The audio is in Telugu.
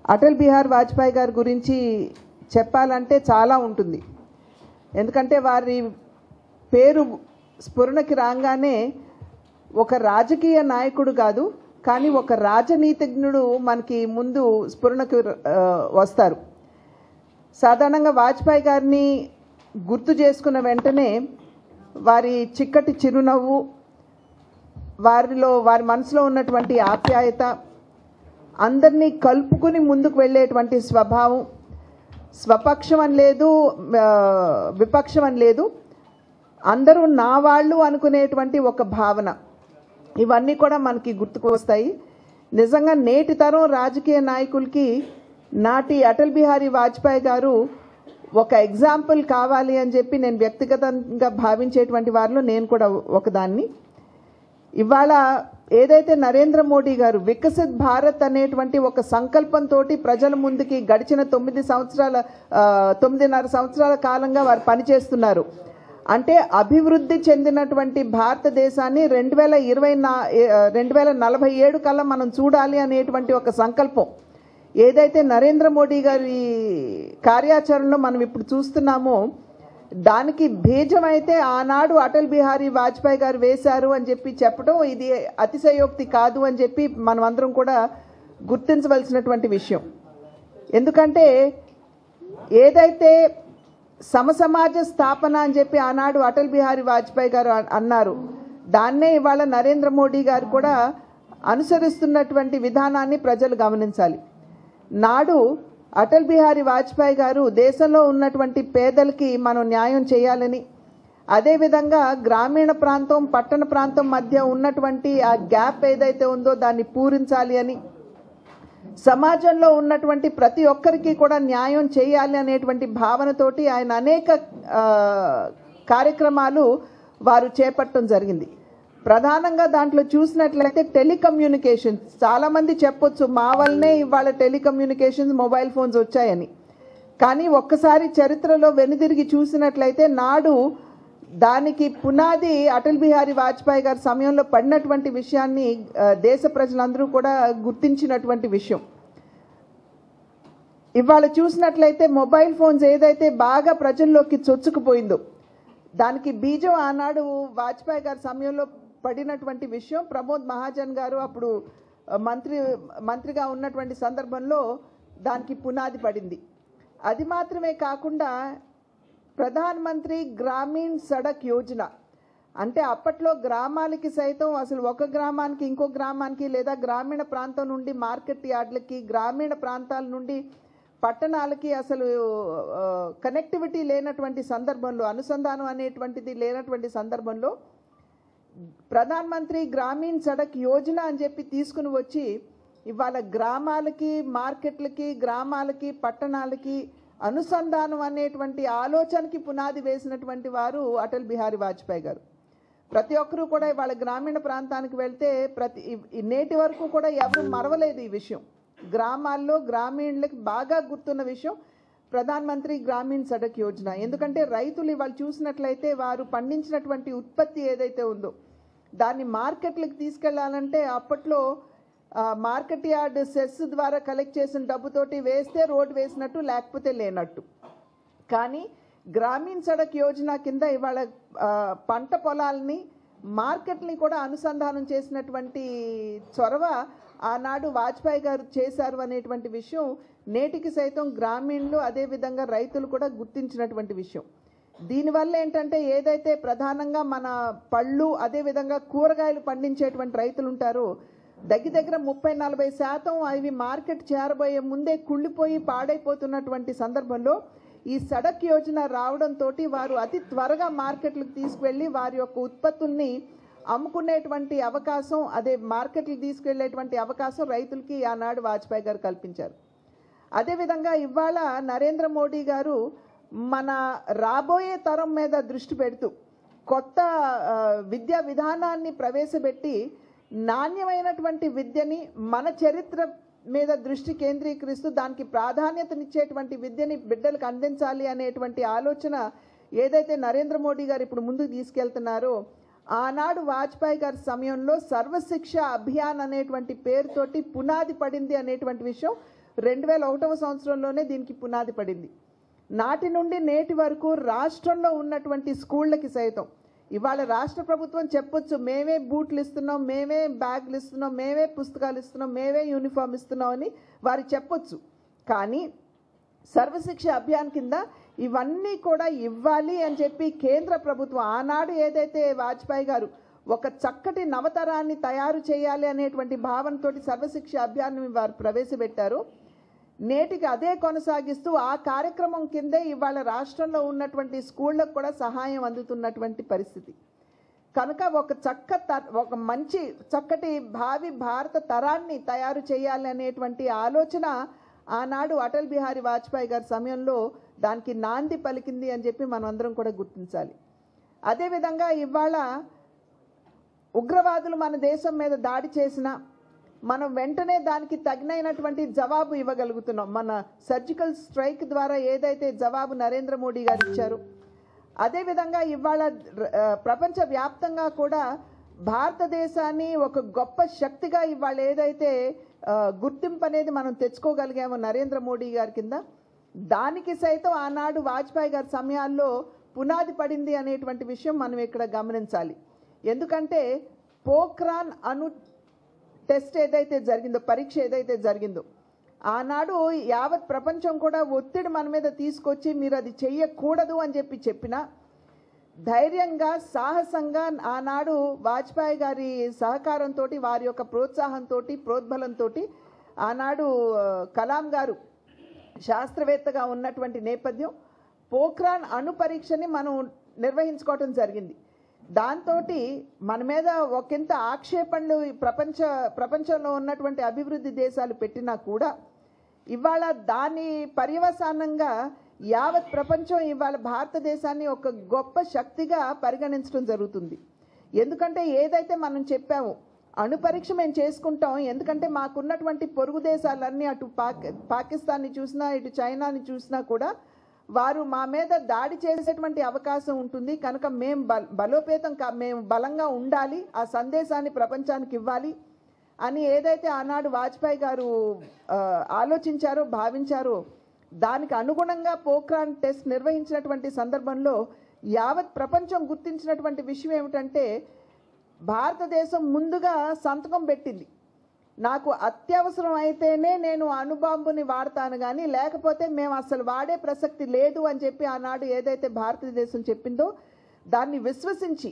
అటల్ బిహారీ వాజ్పేయి గారి గురించి చెప్పాలంటే చాలా ఉంటుంది. ఎందుకంటే వారి పేరు స్ఫురణకి రాగానే ఒక రాజకీయ నాయకుడు కాదు, కానీ ఒక రాజనీతిజ్ఞుడు మనకి ముందు స్ఫురణకు వస్తారు. సాధారణంగా వాజ్పేయి గారిని గుర్తు చేసుకున్న వెంటనే వారి చిక్కటి చిరునవ్వు, వారి మనసులో ఉన్నటువంటి ఆప్యాయత, అందరినీ కలుపుకుని ముందుకు వెళ్ళేటువంటి స్వభావం, స్వపక్షం అని లేదు, విపక్షం అని లేదు, అందరూ నా వాళ్ళు అనుకునేటువంటి ఒక భావన, ఇవన్నీ కూడా మనకి గుర్తుకు వస్తాయి. నిజంగా నేటి తరం రాజకీయ నాయకులకి నాటి అటల్ బిహారీ వాజ్పేయి గారు ఒక ఎగ్జాంపుల్ కావాలి అని చెప్పి నేను వ్యక్తిగతంగా భావించేటువంటి వారిలో నేను కూడా ఒకదాన్ని. ఇవాళ ఏదైతే నరేంద్ర మోడీ గారు వికసిత్ భారత్ అనేటువంటి ఒక సంకల్పంతో ప్రజల ముందుకి గడిచిన 9.5 సంవత్సరాల కాలంగా వారు పనిచేస్తున్నారు. అంటే అభివృద్ధి చెందినటువంటి భారతదేశాన్ని 2047 కల్లా మనం చూడాలి అనేటువంటి ఒక సంకల్పం ఏదైతే నరేంద్ర మోడీ గారి కార్యాచరణలో మనం ఇప్పుడు చూస్తున్నామో, దానికి బీజం అయితే ఆనాడు అటల్ బిహారీ వాజ్పేయి గారు వేశారు అని చెప్పి చెప్పడం ఇది అతిశయోక్తి కాదు అని చెప్పి మనం అందరం కూడా గుర్తించవలసినటువంటి విషయం. ఎందుకంటే ఏదైతే సమసమాజ స్థాపన అని చెప్పి ఆనాడు అటల్ బిహారీ వాజ్పేయి గారు అన్నారు, దాన్నే ఇవాళ నరేంద్ర మోడీ గారు కూడా అనుసరిస్తున్నటువంటి విధానాన్ని ప్రజలు గమనించాలి. నాడు అటల్ బిహారీ వాజ్పేయి గారు దేశంలో ఉన్నటువంటి పేదలకి మనం న్యాయం చేయాలని, అదేవిధంగా గ్రామీణ ప్రాంతం పట్టణ ప్రాంతం మధ్య ఉన్నటువంటి ఆ గ్యాప్ ఏదైతే ఉందో దాన్ని పూరించాలి అని, సమాజంలో ఉన్నటువంటి ప్రతి ఒక్కరికి కూడా న్యాయం చేయాలి అనేటువంటి భావనతోటి ఆయన అనేక కార్యక్రమాలు వారు చేపట్టడం జరిగింది. ప్రధానంగా దాంట్లో చూసినట్లయితే టెలికమ్యూనికేషన్స్, చాలామంది చెప్పొచ్చు మా వల్లనే ఇవాళ టెలికమ్యూనికేషన్స్ మొబైల్ ఫోన్స్ వచ్చాయని, కానీ ఒక్కసారి చరిత్రలో వెనుదిరిగి చూసినట్లయితే నాడు దానికి పునాది అటల్ బిహారీ వాజ్పేయి గారి సమయంలో పడినటువంటి విషయాన్ని దేశ ప్రజలందరూ కూడా గుర్తించినటువంటి విషయం. ఇవాళ చూసినట్లయితే మొబైల్ ఫోన్స్ ఏదైతే బాగా ప్రజల్లోకి చొచ్చుకుపోయిందో దానికి బీజం ఆనాడు వాజ్పేయి గారి సమయంలో పడినటువంటి విషయం. ప్రమోద్ మహాజన్ గారు అప్పుడు మంత్రిగా ఉన్నటువంటి సందర్భంలో దానికి పునాది పడింది. అది మాత్రమే కాకుండా ప్రధాన మంత్రి గ్రామీణ సడక్ యోజన, అంటే అప్పట్లో గ్రామాలకి సైతం అసలు ఒక గ్రామానికి ఇంకో గ్రామానికి లేదా గ్రామీణ ప్రాంతం నుండి మార్కెట్ యార్డ్లకి, గ్రామీణ ప్రాంతాల నుండి పట్టణాలకి అసలు కనెక్టివిటీ లేనటువంటి సందర్భంలో, అనుసంధానం అనేటువంటిది లేనటువంటి సందర్భంలో ప్రధాన మంత్రి గ్రామీణ సడక్ యోజన అని చెప్పి తీసుకుని వచ్చి ఇవాళ గ్రామాలకి, మార్కెట్లకి, గ్రామాలకి, పట్టణాలకి అనుసంధానం అనేటువంటి ఆలోచనకి పునాది వేసినటువంటి వారు అటల్ బిహారీ వాజ్పేయి గారు. ప్రతి ఒక్కరూ కూడా ఇవాళ గ్రామీణ ప్రాంతానికి వెళ్తే నేటి వరకు కూడా ఎవరు మరవలేదు ఈ విషయం. గ్రామాల్లో గ్రామీణులకి బాగా గుర్తున్న విషయం ప్రధాన మంత్రి గ్రామీణ సడక్ యోజన. ఎందుకంటే రైతులు ఇవాళ చూసినట్లయితే వారు పండించినటువంటి ఉత్పత్తి ఏదైతే ఉందో దాన్ని మార్కెట్లకు తీసుకెళ్లాలంటే అప్పట్లో మార్కెట్ యార్డ్ సెస్ ద్వారా కలెక్ట్ చేసిన డబ్బుతోటి వేస్తే రోడ్డు వేసినట్టు, లేకపోతే లేనట్టు. కానీ గ్రామీణ సడక్ యోజన కింద ఇవాళ పంట పొలాలని మార్కెట్ని కూడా అనుసంధానం చేసినటువంటి చొరవ ఆనాడు వాజ్పేయి గారు చేశారు అనేటువంటి విషయం నేటికి సైతం గ్రామీణులు అదేవిధంగా రైతులు కూడా గుర్తించినటువంటి విషయం. దీనివల్ల ఏంటంటే ఏదైతే ప్రధానంగా మన పళ్ళు అదేవిధంగా కూరగాయలు పండించేటువంటి రైతులు ఉంటారో దగ్గర 30-40% అవి మార్కెట్ చేరబోయే ముందే కుళ్ళిపోయి పాడైపోతున్నటువంటి సందర్భంలో ఈ సడక్ యోజన రావడంతో వారు అతి త్వరగా మార్కెట్లకు తీసుకువెళ్ళి వారి యొక్క ఉత్పత్తుల్ని అమ్ముకునేటువంటి అవకాశం, అదే మార్కెట్లకు తీసుకెళ్లేటువంటి అవకాశం రైతులకి ఆనాడు వాజ్పేయి గారు కల్పించారు. అదేవిధంగా ఇవాళ నరేంద్ర మోడీ గారు మన రాబోయే తరం మీద దృష్టి పెడుతూ కొత్త విద్యా విధానాన్ని ప్రవేశపెట్టి నాణ్యమైనటువంటి విద్యని, మన చరిత్ర మీద దృష్టి కేంద్రీకరిస్తూ దానికి ప్రాధాన్యతనిచ్చేటువంటి విద్యని బిడ్డలకు అందించాలి అనేటువంటి ఆలోచన ఏదైతే నరేంద్ర మోడీ గారు ఇప్పుడు ముందుకు తీసుకెళ్తున్నారో, ఆనాడు వాజ్పేయి గారి సమయంలో సర్వశిక్ష అభియాన్ అనేటువంటి పేరుతోటి పునాది పడింది అనేటువంటి విషయం 2001వ సంవత్సరంలోనే దీనికి పునాది పడింది. నాటి నుండి నేటి వరకు రాష్ట్రంలో ఉన్నటువంటి స్కూళ్ళకి సైతం ఇవాళ రాష్ట్ర ప్రభుత్వం చెప్పొచ్చు, మేమే బూట్లు ఇస్తున్నాం, మేమే బ్యాగులు ఇస్తున్నాం, మేమే పుస్తకాలు ఇస్తున్నాం, మేమే యూనిఫామ్ ఇస్తున్నాం అని వారు చెప్పొచ్చు. కానీ సర్వశిక్ష అభియాన్ కింద ఇవన్నీ కూడా ఇవ్వాలి అని చెప్పి కేంద్ర ప్రభుత్వం ఆనాడు ఏదైతే వాజ్పేయి గారు ఒక చక్కటి నవతరాన్ని తయారు చేయాలి అనేటువంటి భావనతోటి సర్వశిక్ష అభియాన్ని వారు ప్రవేశపెట్టారు. నేటికి అదే కొనసాగిస్తూ ఆ కార్యక్రమం కిందే ఇవాళ రాష్ట్రంలో ఉన్నటువంటి స్కూళ్ళకు కూడా సహాయం అందుతున్నటువంటి పరిస్థితి. కనుక ఒక మంచి చక్కటి భావి భారత తరాన్ని తయారు చేయాలి అనేటువంటి ఆలోచన ఆనాడు అటల్ బిహారీ వాజ్పేయి గారి సమయంలో దానికి నాంది పలికింది అని చెప్పి మనం అందరం కూడా గుర్తించాలి. అదేవిధంగా ఇవాళ ఉగ్రవాదులు మన దేశం మీద దాడి చేసినా మనం వెంటనే దానికి తగినటువంటి జవాబు ఇవ్వగలుగుతున్నాం. మన సర్జికల్ స్ట్రైక్ ద్వారా ఏదైతే జవాబు నరేంద్ర మోడీ గారు ఇచ్చారు, అదేవిధంగా ఇవాళ ప్రపంచవ్యాప్తంగా కూడా భారతదేశాన్ని ఒక గొప్ప శక్తిగా ఇవాళ ఏదైతే గుర్తింపు అనేది మనం తెచ్చుకోగలిగామో నరేంద్ర మోడీ గారి కింద, దానికి సైతం ఆనాడు వాజ్పేయి గారి సమయాల్లో పునాది పడింది అనేటువంటి విషయం మనం ఇక్కడ గమనించాలి. ఎందుకంటే పోఖ్రాన్ అణు టెస్ట్ ఏదైతే జరిగిందో, పరీక్ష ఏదైతే జరిగిందో, ఆనాడు యావత్ ప్రపంచం కూడా ఒత్తిడి మన మీద తీసుకొచ్చి మీరు అది చెయ్యకూడదు అని చెప్పినా ధైర్యంగా సాహసంగా ఆనాడు వాజ్పేయి గారి సహకారంతో, వారి యొక్క ప్రోత్సాహంతో, ప్రోద్బలంతో ఆనాడు కలాం గారు శాస్త్రవేత్తగా ఉన్నటువంటి నేపథ్యం పోఖ్రాన్ అణు పరీక్షని మనం నిర్వహించుకోవటం జరిగింది. దాంతో మన మీద ఒకంత ఆక్షేపణలు ప్రపంచంలో ఉన్నటువంటి అభివృద్ధి దేశాలు పెట్టినా కూడా ఇవాళ దాని పర్యవసానంగా యావత్ ప్రపంచం ఇవాళ భారతదేశాన్ని ఒక గొప్ప శక్తిగా పరిగణించడం జరుగుతుంది. ఎందుకంటే ఏదైతే మనం చెప్పామో అణు పరీక్ష మేము చేసుకుంటాం, ఎందుకంటే మాకున్నటువంటి పొరుగు దేశాలన్నీ అటు పాకిస్తాన్ని చూసినా ఇటు చైనాని చూసినా కూడా వారు మా మీద దాడి చేసేటువంటి అవకాశం ఉంటుంది. కనుక మేము మేము బలంగా ఉండాలి, ఆ సందేశాన్ని ప్రపంచానికి ఇవ్వాలి అని ఏదైతే ఆనాడు వాజ్పేయి గారు ఆలోచించారో, భావించారో, దానికి అనుగుణంగా పోఖ్రాన్ టెస్ట్ నిర్వహించినటువంటి సందర్భంలో యావత్ ప్రపంచం గుర్తించినటువంటి విషయం ఏమిటంటే భారతదేశం ముందుగా సంతకం పెట్టింది. నాకు అత్యవసరం అయితేనే నేను అణుబాంబుని వాడతాను, కానీ లేకపోతే మేము అసలు వాడే ప్రసక్తి లేదు అని చెప్పి ఆనాడు ఏదైతే భారతదేశం చెప్పిందో దాన్ని విశ్వసించి